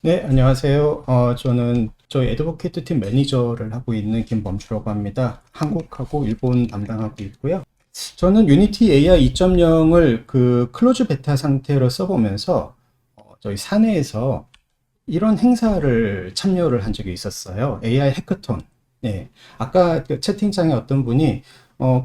네, 안녕하세요. 저는 저희 애드보케이트 팀 매니저를 하고 있는 김범주라고 합니다. 한국하고 일본 담당하고 있고요. 저는 유니티 AI 2.0을 그 클로즈 베타 상태로 써보면서 저희 사내에서 이런 행사를 참여를 한 적이 있었어요. AI 해커톤. 네. 아까 그 채팅창에 어떤 분이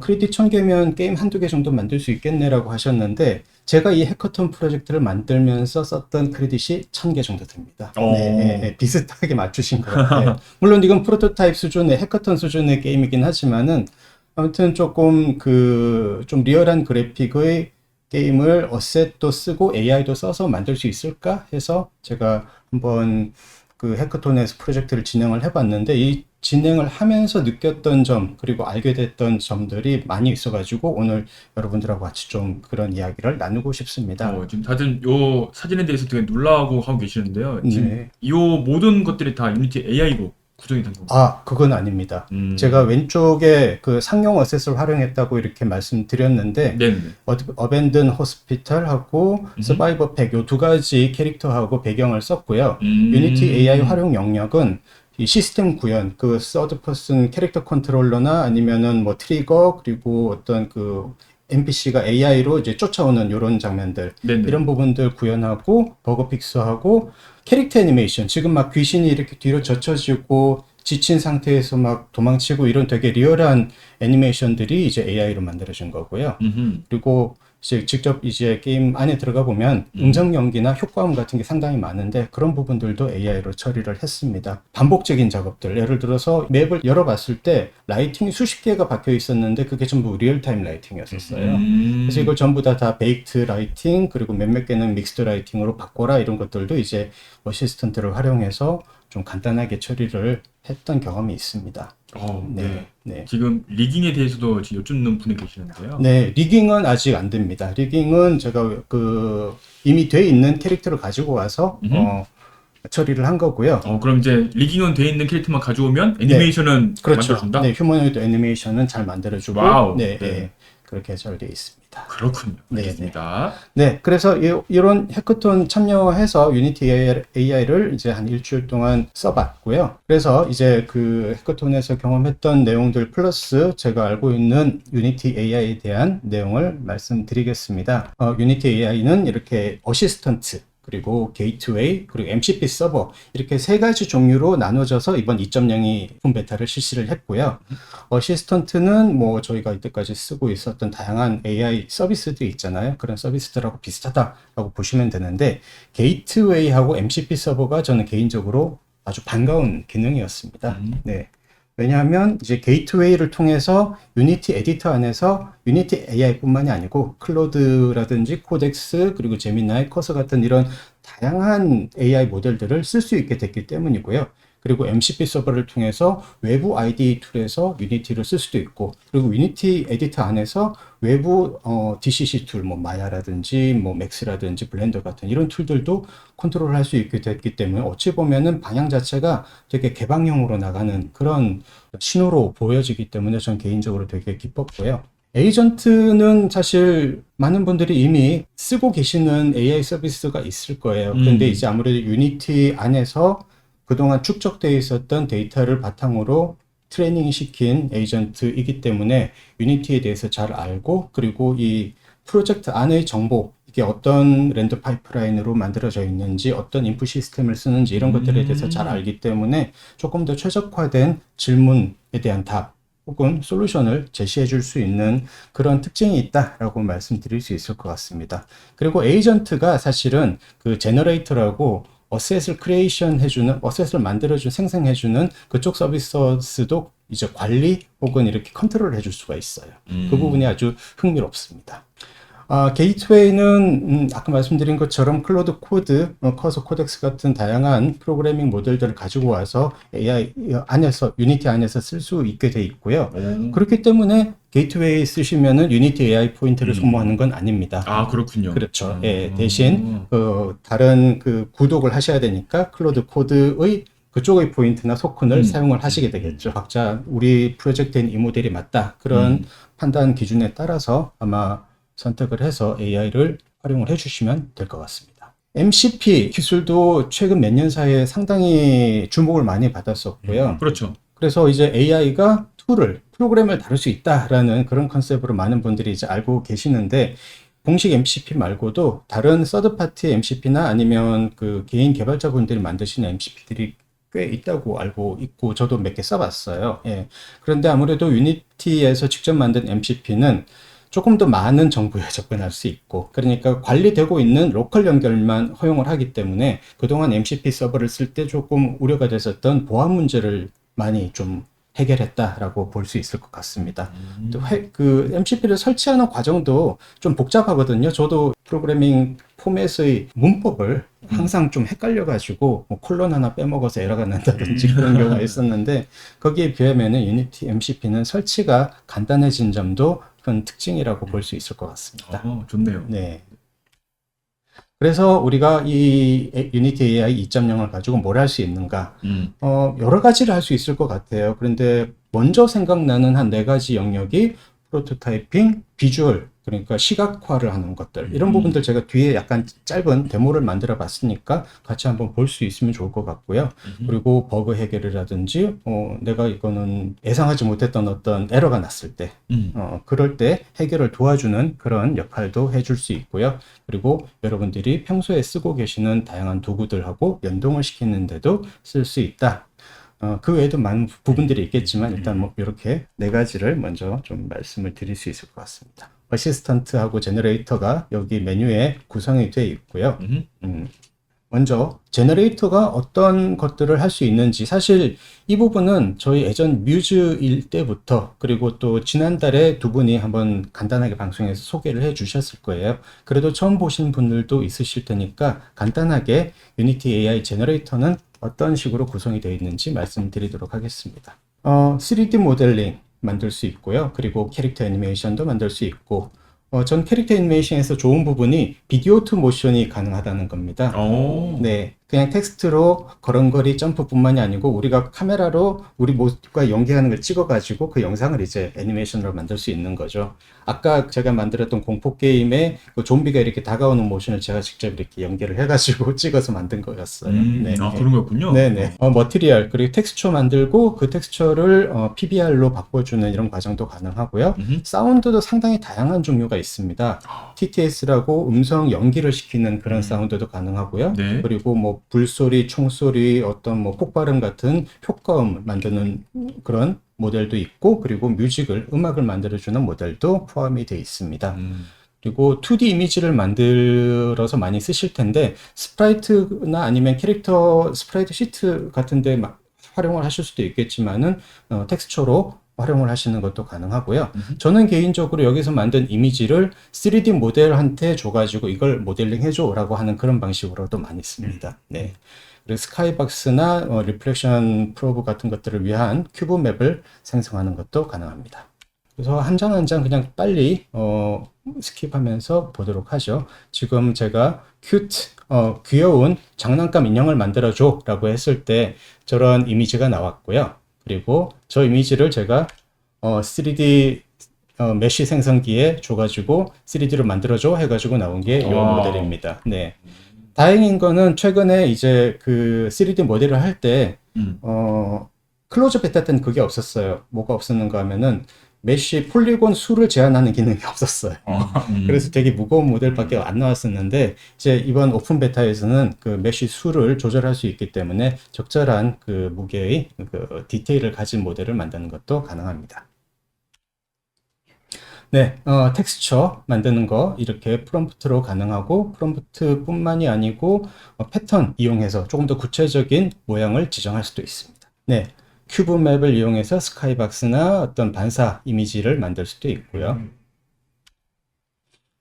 크레딧 1000개면 게임 한두 개 정도 만들 수 있겠네라고 하셨는데 제가 이 해커톤 프로젝트를 만들면서 썼던 크레딧이 1000개 정도 됩니다. 네, 예, 예, 비슷하게 맞추신 것 같아요. 물론 이건 프로토타입 수준의 해커톤 수준의 게임이긴 하지만은 아무튼 조금 좀 리얼한 그래픽의 게임을 어셋도 쓰고 AI도 써서 만들 수 있을까 해서 제가 한번 그 해커톤에서 프로젝트를 진행을 해봤는데 이 진행을 하면서 느꼈던 점 그리고 알게 됐던 점들이 많이 있어가지고 오늘 여러분들하고 같이 좀 그런 이야기를 나누고 싶습니다. 지금 다들 요 사진에 대해서 되게 놀라고 하고 계시는데요. 지금 네. 요 모든 것들이 다 유니티 AI로 구성이 된 건가요? 아, 그건 아닙니다. 제가 음, 왼쪽에 그 상용 어셋을 활용했다고 이렇게 말씀드렸는데, 네네. 어벤든 호스피탈하고 음, 서바이버 팩 요 두 가지 캐릭터하고 배경을 썼고요. 유니티 AI 음, 활용 영역은 이 시스템 구현, 그 서드 퍼슨 캐릭터 컨트롤러나 아니면은 뭐 트리거 그리고 어떤 그 NPC가 AI로 이제 쫓아오는 이런 장면들 네네. 이런 부분들 구현하고 버그 픽스하고 캐릭터 애니메이션 지금 막 귀신이 이렇게 뒤로 젖혀지고 지친 상태에서 막 도망치고 이런 되게 리얼한 애니메이션들이 이제 AI로 만들어진 거고요. 음, 그리고 이제 직접 이제 게임 안에 들어가 보면 음, 음성 연기나 효과음 같은 게 상당히 많은데 그런 부분들도 AI로 처리를 했습니다. 반복적인 작업들, 예를 들어서 맵을 열어봤을 때 라이팅이 수십 개가 박혀 있었는데 그게 전부 리얼타임 라이팅이었었어요. 그래서 이걸 음. 전부 다 베이크드 라이팅 그리고 몇몇 개는 믹스드 라이팅으로 바꿔라 이런 것들도 이제 어시스턴트를 활용해서 좀 간단하게 처리를 했던 경험이 있습니다. 네. 네, 네. 지금 리깅에 대해서도 지금 여쭙는 분이 계시는데요. 네, 리깅은 아직 안 됩니다. 리깅은 제가 이미 돼 있는 캐릭터를 가지고 와서 음, 처리를 한 거고요. 그럼 이제 리깅은 돼 있는 캐릭터만 가져오면 네, 애니메이션은 그렇죠. 네, 만들어준다? 휴머노이드 애니메이션은 잘 만들어주고, 와우. 네, 네. 예, 그렇게 잘 되어 있습니다. 그렇군요. 네, 네. 알겠습니다. 네, 그래서 이런 해커톤 참여해서 유니티 AI를 이제 한 일주일 동안 써봤고요. 그래서 이제 그 해커톤에서 경험했던 내용들 플러스 제가 알고 있는 유니티 AI에 대한 내용을 말씀드리겠습니다. 유니티 AI는 이렇게 어시스턴트, 그리고 게이트웨이, 그리고 MCP 서버 이렇게 세 가지 종류로 나눠져서 이번 2.0이 오픈 베타를 실시를 했고요. 어시스턴트는 뭐 저희가 이때까지 쓰고 있었던 다양한 AI 서비스들이 있잖아요. 그런 서비스들하고 비슷하다라고 보시면 되는데 게이트웨이하고 MCP 서버가 저는 개인적으로 아주 반가운 기능이었습니다. 음, 네. 왜냐하면 이제 게이트웨이를 통해서 유니티 에디터 안에서 유니티 AI뿐만이 아니고 클로드라든지 코덱스 그리고 제미나이 커서 같은 이런 다양한 AI 모델들을 쓸 수 있게 됐기 때문이고요. 그리고 MCP 서버를 통해서 외부 IDE 툴에서 유니티를 쓸 수도 있고, 그리고 유니티 에디터 안에서 외부 DCC 툴, 뭐 마야라든지 뭐 맥스라든지 블렌더 같은 이런 툴들도 컨트롤할 수 있게 됐기 때문에 어찌 보면은 방향 자체가 되게 개방형으로 나가는 그런 신호로 보여지기 때문에 전 개인적으로 되게 기뻤고요. 에이전트는 사실 많은 분들이 이미 쓰고 계시는 AI 서비스가 있을 거예요. 그런데 이제 음, 아무래도 유니티 안에서 그동안 축적되어 있었던 데이터를 바탕으로 트레이닝 시킨 에이전트이기 때문에 유니티에 대해서 잘 알고 그리고 이 프로젝트 안의 정보 이게 어떤 랜더 파이프라인으로 만들어져 있는지 어떤 인풋 시스템을 쓰는지 이런 것들에 대해서 잘 음. 알기 때문에 조금 더 최적화된 질문에 대한 답 혹은 솔루션을 제시해 줄 수 있는 그런 특징이 있다라고 말씀드릴 수 있을 것 같습니다. 그리고 에이전트가 사실은 그 제너레이터라고 어셋을 크리에이션 해주는, 어셋을 만들어주는, 생성해주는 그쪽 서비스도 이제 관리 혹은 이렇게 컨트롤 해줄 수가 있어요. 그 부분이 음, 아주 흥미롭습니다. 게이트웨이는 아까 말씀드린 것처럼 클로드 코드, 커서 코덱스 같은 다양한 프로그래밍 모델들을 가지고 와서 AI 안에서 유니티 안에서 쓸 수 있게 돼 있고요. 오, 그렇기 때문에 게이트웨이 쓰시면은 유니티 AI 포인트를 소모하는 음. 건 아닙니다. 아, 그렇군요. 그렇죠. 예, 대신 다른 그 구독을 하셔야 되니까 클로드 코드의 그쪽의 포인트나 소큰을 음, 사용을 음, 하시게 음, 되겠죠. 각자 우리 프로젝트엔 이 모델이 맞다. 그런 음. 판단 기준에 따라서 아마 선택을 해서 AI를 활용을 해주시면 될 것 같습니다. MCP 기술도 최근 몇 년 사이에 상당히 주목을 많이 받았었고요. 그렇죠. 그래서 이제 AI가 프로그램을 다룰 수 있다라는 그런 컨셉으로 많은 분들이 이제 알고 계시는데, 공식 MCP 말고도 다른 서드파티 MCP나 아니면 그 개인 개발자분들이 만드시는 MCP들이 꽤 있다고 알고 있고, 저도 몇 개 써봤어요. 예. 그런데 아무래도 유니티에서 직접 만든 MCP는 조금 더 많은 정보에 접근할 수 있고, 그러니까 관리되고 있는 로컬 연결만 허용을 하기 때문에 그동안 MCP 서버를 쓸 때 조금 우려가 됐었던 보안 문제를 많이 좀 해결했다라고 볼 수 있을 것 같습니다. 또 그 MCP를 설치하는 과정도 좀 복잡하거든요. 저도 프로그래밍 포맷의 문법을 항상 좀 헷갈려가지고 뭐 콜론 하나 빼먹어서 에러가 난다든지 그런 경우가 있었는데, 거기에 비하면은 유니티 MCP는 설치가 간단해진 점도 큰 특징이라고 볼 수 있을 것 같습니다. 좋네요. 네. 그래서 우리가 이 유니티 AI 2.0을 가지고 뭘 할 수 있는가? 여러 가지를 할 수 있을 것 같아요. 그런데 먼저 생각나는 한 네 가지 영역이 프로토타이핑, 비주얼, 그러니까 시각화를 하는 것들. 이런 부분들 제가 뒤에 약간 짧은 데모를 만들어 봤으니까 같이 한번 볼 수 있으면 좋을 것 같고요. 그리고 버그 해결이라든지, 내가 이거는 예상하지 못했던 어떤 에러가 났을 때, 그럴 때 해결을 도와주는 그런 역할도 해줄 수 있고요. 그리고 여러분들이 평소에 쓰고 계시는 다양한 도구들하고 연동을 시키는데도 쓸 수 있다. 그 외에도 많은 부분들이 있겠지만 일단 뭐 이렇게 네 가지를 먼저 좀 말씀을 드릴 수 있을 것 같습니다. 어시스턴트하고 제너레이터가 여기 메뉴에 구성이 되어 있고요. 먼저 제너레이터가 어떤 것들을 할 수 있는지, 사실 이 부분은 저희 예전 뮤즈일 때부터, 그리고 또 지난달에 두 분이 한번 간단하게 방송에서 소개를 해 주셨을 거예요. 그래도 처음 보신 분들도 있으실 테니까 간단하게 유니티 AI 제너레이터는 어떤 식으로 구성이 되어 있는지 말씀드리도록 하겠습니다. 3D 모델링 만들 수 있고요. 그리고 캐릭터 애니메이션도 만들 수 있고, 전 캐릭터 애니메이션에서 좋은 부분이 비디오 투 모션이 가능하다는 겁니다. 네, 그냥 텍스트로 걸음걸이 점프뿐만이 아니고 우리가 카메라로 우리 모습과 연기하는 걸 찍어가지고 그 영상을 이제 애니메이션으로 만들 수 있는 거죠. 아까 제가 만들었던 공포 게임에 그 좀비가 이렇게 다가오는 모션을 제가 직접 이렇게 연기를 해가지고 찍어서 만든 거였어요. 네. 그런 거였군요. 네네. 머티리얼, 그리고 텍스처 만들고 그 텍스처를 PBR로 바꿔주는 이런 과정도 가능하고요. 사운드도 상당히 다양한 종류가 있습니다. TTS라고 음성 연기를 시키는 그런 사운드도 가능하고요. 네. 그리고 뭐 불소리, 총소리, 어떤 뭐 폭발음 같은 효과음 만드는 그런 모델도 있고, 그리고 음악을 만들어주는 모델도 포함이 되어 있습니다. 그리고 2D 이미지를 만들어서 많이 쓰실 텐데, 스프라이트나 아니면 캐릭터 스프라이트 시트 같은데 막 활용을 하실 수도 있겠지만은, 텍스처로 활용을 하시는 것도 가능하고요. 저는 개인적으로 여기서 만든 이미지를 3D 모델한테 줘가지고 이걸 모델링 해줘라고 하는 그런 방식으로도 많이 씁니다. 네. 그리고 스카이박스나 리플렉션 프로브 같은 것들을 위한 큐브 맵을 생성하는 것도 가능합니다. 그래서 한 장 한 장 그냥 빨리 스킵하면서 보도록 하죠. 지금 제가 귀여운 장난감 인형을 만들어줘 라고 했을 때 저런 이미지가 나왔고요. 그리고 저 이미지를 제가 3D 메쉬 생성기에 줘가지고 3D로 만들어줘 해가지고 나온 게 이 모델입니다. 네. 다행인 거는 최근에 이제 그 3D 모델을 할 때 클로즈 베타 때는 그게 없었어요. 뭐가 없었는가 하면은 메쉬 폴리곤 수를 제한하는 기능이 없었어요. 그래서 되게 무거운 모델밖에 안 나왔었는데, 이제 이번 오픈 베타에서는 그 메쉬 수를 조절할 수 있기 때문에 적절한 그 무게의 그 디테일을 가진 모델을 만드는 것도 가능합니다. 네, 텍스처 만드는 거 이렇게 프롬프트로 가능하고, 프롬프트뿐만이 아니고 패턴 이용해서 조금 더 구체적인 모양을 지정할 수도 있습니다. 네. 큐브 맵을 이용해서 스카이박스나 어떤 반사 이미지를 만들 수도 있고요.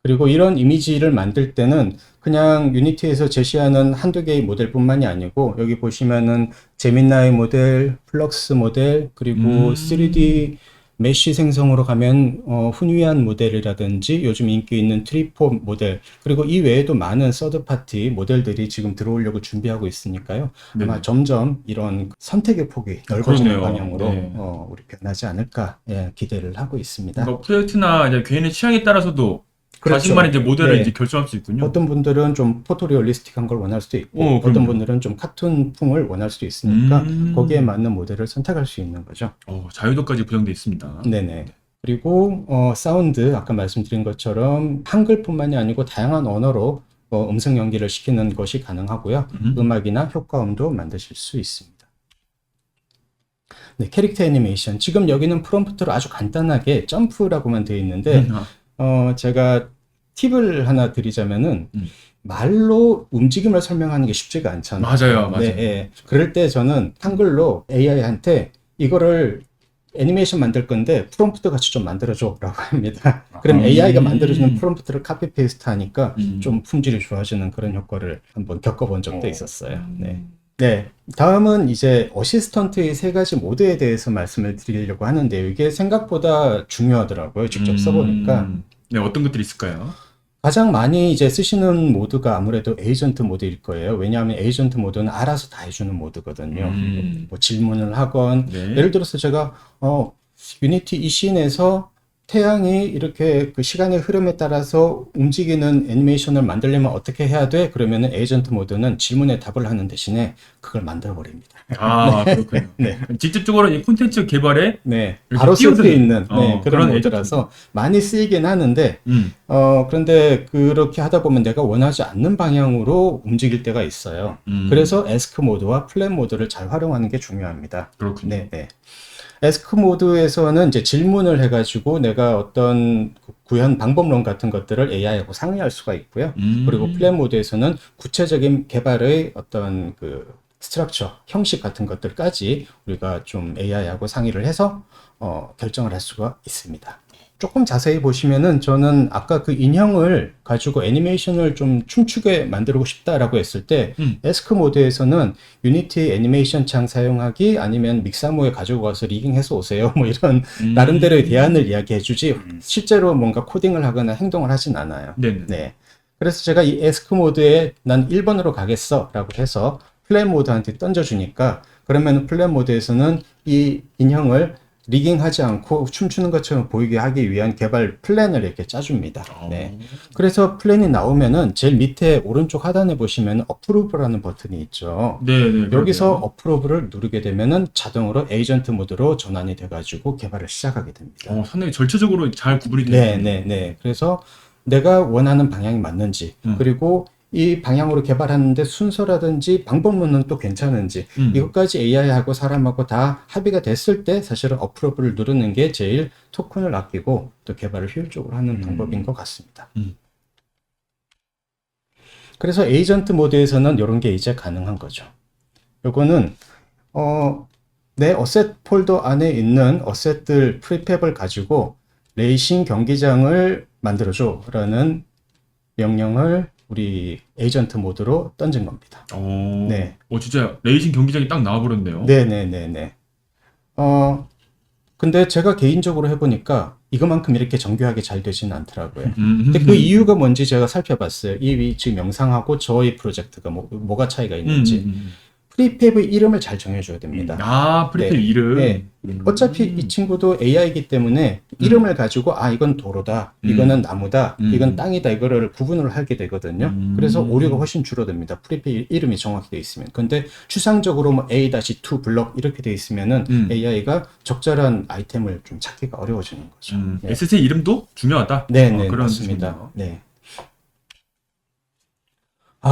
그리고 이런 이미지를 만들 때는 그냥 유니티에서 제시하는 한두 개의 모델뿐만이 아니고, 여기 보시면은 제미나이 모델, 플럭스 모델, 그리고 3D 메쉬 생성으로 가면 훈위안 모델이라든지 요즘 인기 있는 트리포 모델, 그리고 이 외에도 많은 서드파티 모델들이 지금 들어오려고 준비하고 있으니까요. 네네. 아마 점점 이런 선택의 폭이 넓어지는 그러네요. 방향으로 네. 우리 변하지 않을까 기대를 하고 있습니다. 프로젝트나 이제 개인의 취향에 따라서도 그렇죠. 자신만의 이제 모델을 네. 이제 결정할 수 있군요. 어떤 분들은 좀 포토리얼리스틱한 걸 원할 수도 있고, 그럼요. 어떤 분들은 좀 카툰풍을 원할 수도 있으니까 거기에 맞는 모델을 선택할 수 있는 거죠. 자유도까지 보장돼 있습니다. 네네. 그리고 사운드 아까 말씀드린 것처럼 한글뿐만이 아니고 다양한 언어로 음성 연기를 시키는 것이 가능하고요. 음악이나 효과음도 만드실 수 있습니다. 네, 캐릭터 애니메이션. 지금 여기는 프롬프트로 아주 간단하게 점프라고만 되어 있는데 제가 팁을 하나 드리자면은 말로 움직임을 설명하는 게 쉽지가 않잖아요. 맞아요. 네, 예. 그럴 때 저는 한글로 AI한테 이거를 애니메이션 만들 건데 프롬프트 같이 좀 만들어줘 라고 합니다. 그럼 AI가 만들어주는 프롬프트를 카피 페이스트 하니까 좀 품질이 좋아지는 그런 효과를 한번 겪어본 적도 있었어요. 네. 네. 다음은 이제 어시스턴트의 세 가지 모드에 대해서 말씀을 드리려고 하는데요. 이게 생각보다 중요하더라고요. 직접 써보니까. 네, 어떤 것들이 있을까요? 가장 많이 이제 쓰시는 모드가 아무래도 에이전트 모드일 거예요. 왜냐하면 에이전트 모드는 알아서 다 해주는 모드거든요. 뭐 질문을 하건, 네. 예를 들어서 제가, 유니티 이신에서 태양이 이렇게 그 시간의 흐름에 따라서 움직이는 애니메이션을 만들려면 어떻게 해야 돼? 그러면은 에이전트 모드는 질문에 답을 하는 대신에 그걸 만들어 버립니다. 그렇군요. 네. 직접적으로 이 콘텐츠 개발에 네. 이렇게 바로 쓸 수 끼어드는, 있는 그런 그런 모드라서 많이 쓰이긴 하는데, 그런데 그렇게 하다 보면 내가 원하지 않는 방향으로 움직일 때가 있어요. 그래서 에스크 모드와 플랜 모드를 잘 활용하는 게 중요합니다. 그렇군요. 네, 네. 에스크 모드에서는 이제 질문을 해가지고 내가 어떤 구현 방법론 같은 것들을 AI하고 상의할 수가 있고요. 그리고 플랜 모드에서는 구체적인 개발의 어떤 그 스트럭처, 형식 같은 것들까지 우리가 좀 AI하고 상의를 해서 결정을 할 수가 있습니다. 조금 자세히 보시면은 저는 아까 그 인형을 가지고 애니메이션을 좀 춤추게 만들고 싶다라고 했을 때 에스크 모드에서는 유니티 애니메이션 창 사용하기 아니면 믹사모에 가지고 가서 리깅해서 오세요. 뭐 이런 나름대로의 대안을 이야기해 주지 실제로 뭔가 코딩을 하거나 행동을 하진 않아요. 네네. 네. 그래서 제가 이 에스크 모드에 난 1번으로 가겠어 라고 해서 플랜 모드한테 던져주니까 그러면 플랜 모드에서는 이 인형을 리깅하지 않고 춤추는 것처럼 보이게 하기 위한 개발 플랜을 이렇게 짜줍니다. 네. 그래서 플랜이 나오면은 제일 밑에 오른쪽 하단에 보시면 어프로브라는 버튼이 있죠. 네. 여기서 어프로브를 누르게 되면은 자동으로 에이전트 모드로 전환이 돼가지고 개발을 시작하게 됩니다. 상당히 절차적으로 잘 구분이 되어 있네요. 네. 그래서 내가 원하는 방향이 맞는지, 그리고 이 방향으로 개발하는데 순서라든지 방법론은 또 괜찮은지 이것까지 AI하고 사람하고 다 합의가 됐을 때 사실은 어프로브를 누르는 게 제일 토큰을 아끼고 또 개발을 효율적으로 하는 방법인 것 같습니다. 그래서 에이전트 모드에서는 이런 게 이제 가능한 거죠. 요거는 내 어셋 폴더 안에 있는 어셋들 프리팹을 가지고 레이싱 경기장을 만들어줘 라는 명령을 우리 에이전트 모드로 던진 겁니다. 네. 진짜 레이싱 경기장이 딱 나와버렸네요. 네네네네. 근데 제가 개인적으로 해보니까 이거만큼 이렇게 정교하게 잘 되지는 않더라고요. 근데 그 이유가 뭔지 제가 살펴봤어요. 이 지금 영상하고 저희 프로젝트가 뭐가 차이가 있는지. 프리팹의 이름을 잘 정해줘야 됩니다. 프리팹 네. 이름. 네. 어차피 이 친구도 AI이기 때문에 이름을 가지고 이건 도로다, 이거는 나무다, 이건 땅이다 이거를 구분을 하게 되거든요. 그래서 오류가 훨씬 줄어듭니다. 프리팹 이름이 정확히 되어 있으면. 근데 추상적으로 뭐 A-2 블럭 이렇게 되어 있으면은 AI가 적절한 아이템을 좀 찾기가 어려워지는 거죠. 네. SS의 이름도 중요하다. 네, 그런 맞습니다. 뜻이군요. 네.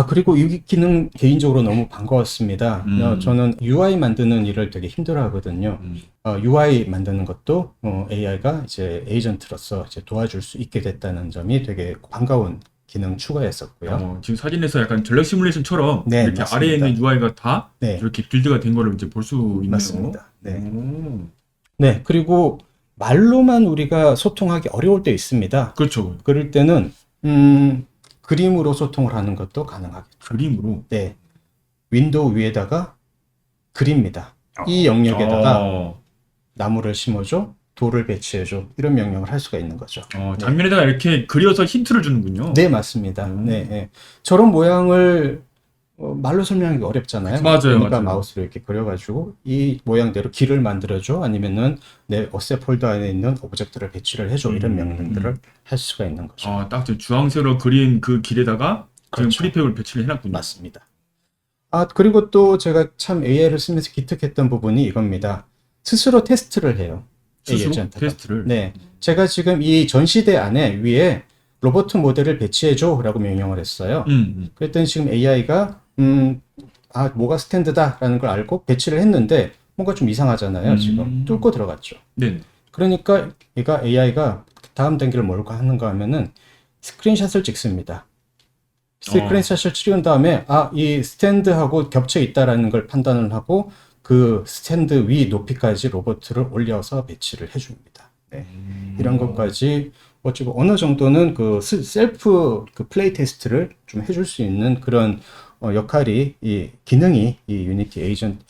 그리고 이 기능 개인적으로 너무 반가웠습니다. 저는 UI 만드는 일을 되게 힘들어 하거든요. UI 만드는 것도 AI가 이제 에이전트로서 이제 도와줄 수 있게 됐다는 점이 되게 반가운 기능 추가했었고요. 지금 사진에서 약간 전략 시뮬레이션처럼 네, 이렇게 맞습니다. 아래에 있는 UI가 다 네. 이렇게 빌드가 된 거를 이제 볼 수 있네요. 맞습니다. 네. 네, 그리고 말로만 우리가 소통하기 어려울 때 있습니다. 그렇죠. 그럴 때는 그림으로 소통을 하는 것도 가능하겠죠. 그림으로. 네. 윈도우 위에다가 그립니다. 이 영역에다가 나무를 심어줘, 돌을 배치해줘, 이런 명령을 할 수가 있는 거죠. 장면에다가 이렇게 그려서 힌트를 주는군요. 네, 맞습니다. 네. 저런 모양을 말로 설명하기 어렵잖아요. 맞아요, 그러니까 맞아요. 마우스로 이렇게 그려가지고 이 모양대로 길을 만들어줘, 아니면은 내 어셋 폴더 안에 있는 오브젝트를 배치를 해줘, 이런 명령들을 할 수가 있는 거죠. 딱 지금 주황색으로 그린 그 길에다가 지금 그렇죠. 프리팩을 배치를 해놨군요. 맞습니다. 그리고 또 제가 참 AI를 쓰면서 기특했던 부분이 이겁니다. 스스로 테스트를 해요. AI 스스로 에이전트가. 테스트를. 네. 제가 지금 이 전시대 안에 위에 로봇 모델을 배치해줘 라고 명령을 했어요. 그랬더니 지금 AI가 뭐가 스탠드다라는 걸 알고 배치를 했는데 뭔가 좀 이상하잖아요. 지금 뚫고 들어갔죠. 네. 그러니까 AI가 다음 단계를 뭘까 하는가 하면은 스크린샷을 찍습니다. 스크린샷을 찍은 다음에 이 스탠드하고 겹쳐 있다라는 걸 판단을 하고 그 스탠드 위 높이까지 로봇을 올려서 배치를 해줍니다. 네. 이런 것까지 어찌고 어느 정도는 그 셀프 그 플레이 테스트를 좀 해줄 수 있는 그런 역할이, 이 기능이 이 유니티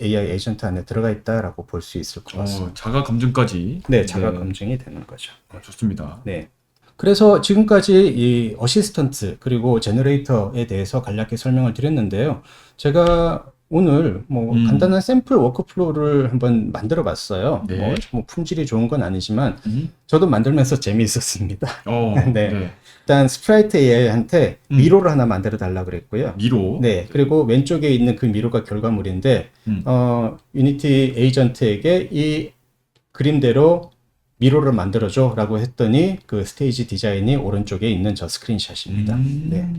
AI 에이전트 안에 들어가 있다라고 볼 수 있을 것 같습니다. 자가 감증까지. 네, 자가 검증이 되는 거죠. 좋습니다. 네. 그래서 지금까지 이 어시스턴트 그리고 제너레이터에 대해서 간략히 설명을 드렸는데요. 제가 오늘 간단한 샘플 워크플로우를 한번 만들어 봤어요. 네. 뭐 품질이 좋은 건 아니지만 저도 만들면서 재미있었습니다. 네. 일단 스프라이트 AI한테 미로를 하나 만들어 달라 그랬고요. 미로. 네. 그리고 왼쪽에 있는 그 미로가 결과물인데 유니티 에이전트에게 이 그림대로 미로를 만들어줘 라고 했더니 그 스테이지 디자인이 오른쪽에 있는 저 스크린샷입니다. 네.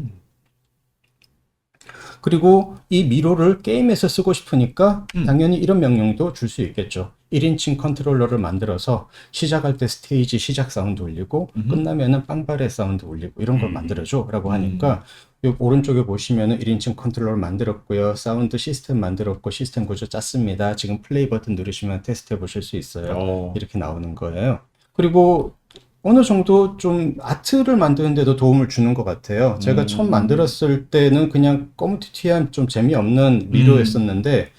그리고 이 미로를 게임에서 쓰고 싶으니까 당연히 이런 명령도 줄 수 있겠죠. 1인칭 컨트롤러를 만들어서 시작할 때 스테이지 시작 사운드 울리고 끝나면은 빵바레 사운드 울리고 이런 걸 만들어줘 라고 하니까 요 오른쪽에 보시면은 1인칭 컨트롤러를 만들었고요. 사운드 시스템 만들었고 시스템 구조 짰습니다. 지금 플레이 버튼 누르시면 테스트 해 보실 수 있어요. 이렇게 나오는 거예요. 그리고 어느 정도 좀 아트를 만드는데도 도움을 주는 것 같아요. 제가 처음 만들었을 때는 그냥 꺼무튀튀한 좀 재미없는 미로였었는데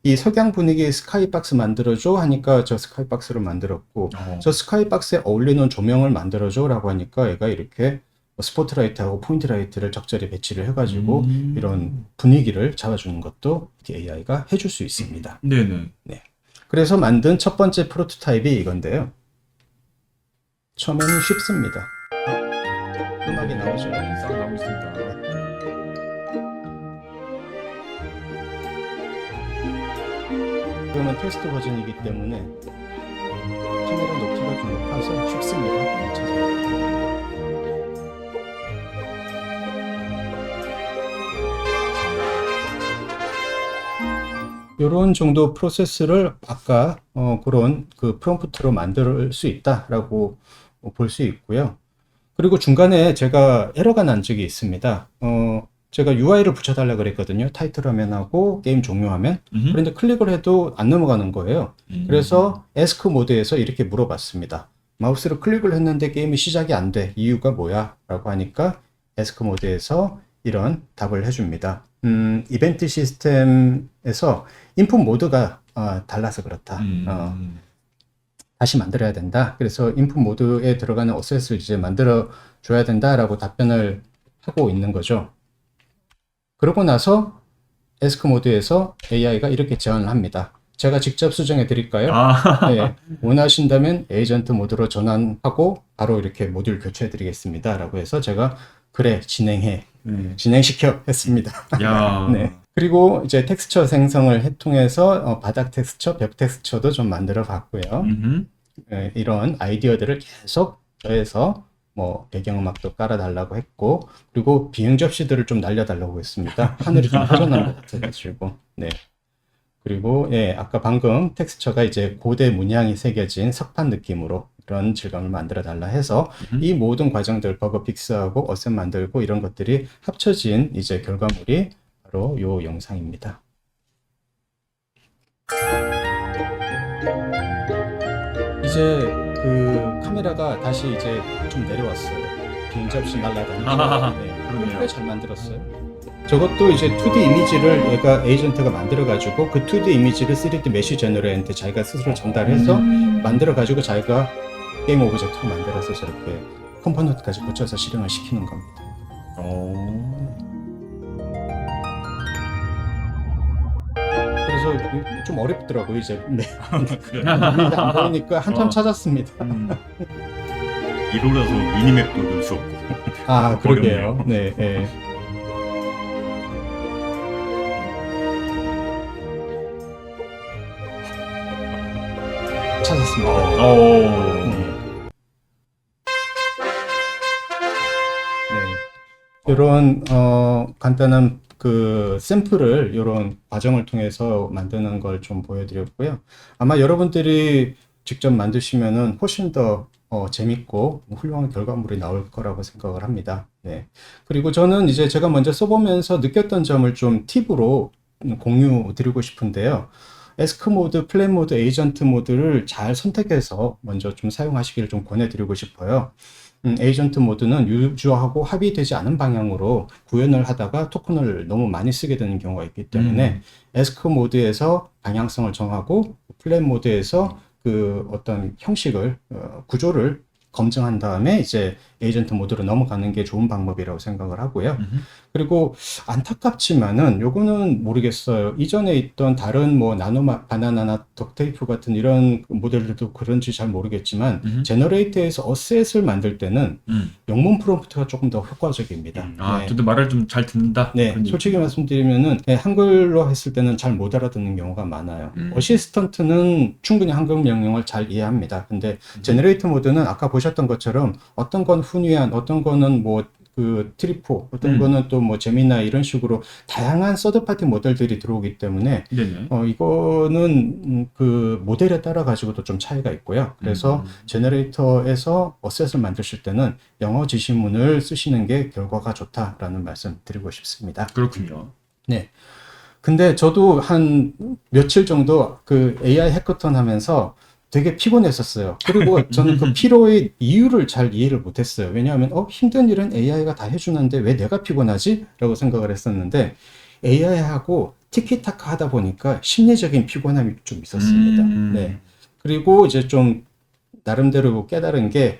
이 석양 분위기 스카이박스 만들어줘 하니까 저 스카이박스를 만들었고 저 스카이박스에 어울리는 조명을 만들어줘 라고 하니까 얘가 이렇게 스포트라이트하고 포인트라이트를 적절히 배치를 해가지고 이런 분위기를 잡아주는 것도 AI가 해줄 수 있습니다. 네네. 네. 그래서 만든 첫 번째 프로토타입이 이건데요. 처음에는 쉽습니다. 음악이 나오죠. 싹 나오고 있습니다. 그러면 테스트 버전이기 때문에 카메라 높이가 좀 높아서 쉽습니다. 이런 정도 프로세스를 아까 그런 그 프롬프트로 만들 수 있다라고 볼 수 있고요. 그리고 중간에 제가 에러가 난 적이 있습니다. 제가 UI를 붙여달라 그랬거든요. 타이틀 화면하고 게임 종료 화면. 그런데 클릭을 해도 안 넘어가는 거예요. 그래서 에스크 모드에서 이렇게 물어봤습니다. 마우스로 클릭을 했는데 게임이 시작이 안 돼. 이유가 뭐야? 라고 하니까 에스크 모드에서 이런 답을 해줍니다. 이벤트 시스템에서 인풋 모드가 달라서 그렇다. 다시 만들어야 된다. 그래서 인풋 모드에 들어가는 어셋을 이제 만들어 줘야 된다라고 답변을 하고 있는 거죠. 그러고 나서 에스크 모드에서 AI가 이렇게 제안을 합니다. 제가 직접 수정해 드릴까요? 네, 원하신다면 에이전트 모드로 전환하고 바로 이렇게 모듈 교체해 드리겠습니다. 라고 해서 제가 그래 진행해 진행시켜 했습니다. 네. 그리고 이제 텍스처 생성을 통해서 바닥 텍스처, 벽 텍스처도 좀 만들어 봤고요. 네, 이런 아이디어들을 계속 더해서 뭐 배경음악도 깔아달라고 했고, 그리고 비행 접시들을 좀 날려달라고 했습니다. 하늘이 좀 허전한 것 같아가지고. 네. 그리고 아까 방금 텍스처가 이제 고대 문양이 새겨진 석판 느낌으로 이런 질감을 만들어 달라 해서 이 모든 과정들 버그 픽스하고 어셋 만들고 이런 것들이 합쳐진 이제 결과물이 바로 요 영상입니다. 이제 그 카메라가 다시 이제 좀 내려왔어요. 비행 접시 날라다니고. 그러네요. 꽤 잘 만들었어요. 저것도 이제 2D 이미지를 얘가 에이전트가 만들어가지고 그 2D 이미지를 3D 메쉬 제너레이터한테 자기가 스스로 전달해서 만들어가지고 자기가 게임 오브젝트로 만들어서 저렇게 컴포넌트까지 붙여서 실행을 시키는 겁니다. 좀 어렵더라고요 이제. 네. 그래. 이게 안 보이니까 한참 어. 찾았습니다. 1호라서 미니맵도 넣을 수 없고. 아, 그러게요. 어렵네요. 네, 네. 찾았습니다. 어. 네. 이런 간단한 그 샘플을 이런 과정을 통해서 만드는 걸 좀 보여드렸고요. 아마 여러분들이 직접 만드시면은 훨씬 더 재밌고 훌륭한 결과물이 나올 거라고 생각을 합니다. 네. 그리고 저는 이제 제가 먼저 써보면서 느꼈던 점을 좀 팁으로 공유 드리고 싶은데요. 에스크 모드, 플랜 모드, 에이전트 모드를 잘 선택해서 먼저 좀 사용하시기를 좀 권해드리고 싶어요. 에이전트 모드는 유저하고 합의되지 않은 방향으로 구현을 하다가 토큰을 너무 많이 쓰게 되는 경우가 있기 때문에 에스크 모드에서 방향성을 정하고 플랜 모드에서 그 어떤 형식을 구조를 검증한 다음에 이제 에이전트 모드로 넘어가는 게 좋은 방법이라고 생각을 하고요. 그리고 안타깝지만은 요거는 모르겠어요. 이전에 있던 다른 뭐 나노 바나나나 덕테이프 같은 이런 모델들도 그런지 잘 모르겠지만 제너레이터에서 어셋을 만들 때는 영문 프롬프트가 조금 더 효과적입니다. 아, 네. 저도 말을 좀 잘 듣는다. 네, 그런 솔직히 말씀드리면은 한글로 했을 때는 잘 못 알아듣는 경우가 많아요. 어시스턴트는 충분히 한글 명령을 잘 이해합니다. 근데 제너레이터 모드는 아까 보셨던 것처럼 어떤 건 훈이안, 어떤 거는 뭐 그 트리포, 어떤 거는 또 뭐 제미나 이런 식으로 다양한 서드파티 모델들이 들어오기 때문에 네네. 이거는 그 모델에 따라 가지고도 좀 차이가 있고요. 그래서 제너레이터에서 어셋을 만드실 때는 영어 지시문을 쓰시는 게 결과가 좋다라는 말씀 드리고 싶습니다. 그렇군요. 네. 근데 저도 한 며칠 정도 그 AI 해커톤 하면서 되게 피곤했었어요. 그리고 저는 그 피로의 이유를 잘 이해를 못했어요. 왜냐하면 힘든 일은 AI가 다 해주는데 왜 내가 피곤하지? 라고 생각을 했었는데 AI하고 티키타카 하다 보니까 심리적인 피곤함이 좀 있었습니다. 네. 그리고 이제 좀 나름대로 깨달은 게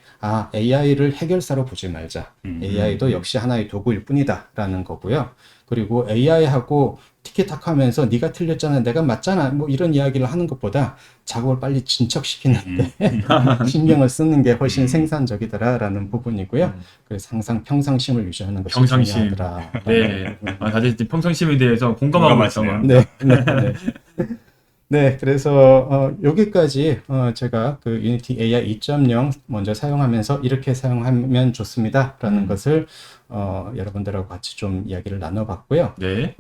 AI를 해결사로 보지 말자. AI도 역시 하나의 도구일 뿐이다 라는 거고요. 그리고 AI하고 티키타카 하면서 네가 틀렸잖아, 내가 맞잖아, 뭐 이런 이야기를 하는 것보다 작업을 빨리 진척시키는데 신경을 쓰는 게 훨씬 생산적이더라라는 부분이고요. 그래서 항상 평상심을 유지하는 것이 평상심. 중요하더라. 네. 다들 이제 평상심에 대해서 공감하고 있어요. 공감하시네요. 네, 네, 네. 네, 그래서 여기까지 제가 그 유니티 AI 2.0 먼저 사용하면서 이렇게 사용하면 좋습니다라는 것을 여러분들하고 같이 좀 이야기를 나눠봤고요. 네.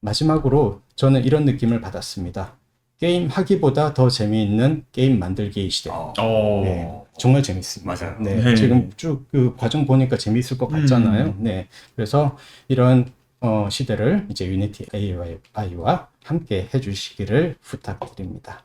마지막으로 저는 이런 느낌을 받았습니다. 게임 하기보다 더 재미있는 게임 만들기 시대. 네, 정말 재밌습니다. 맞아요. 네, 네. 지금 쭉 그 과정 보니까 재밌을 것 같잖아요. 네, 그래서 이런 시대를 이제 유니티 AI와 함께 해주시기를 부탁드립니다.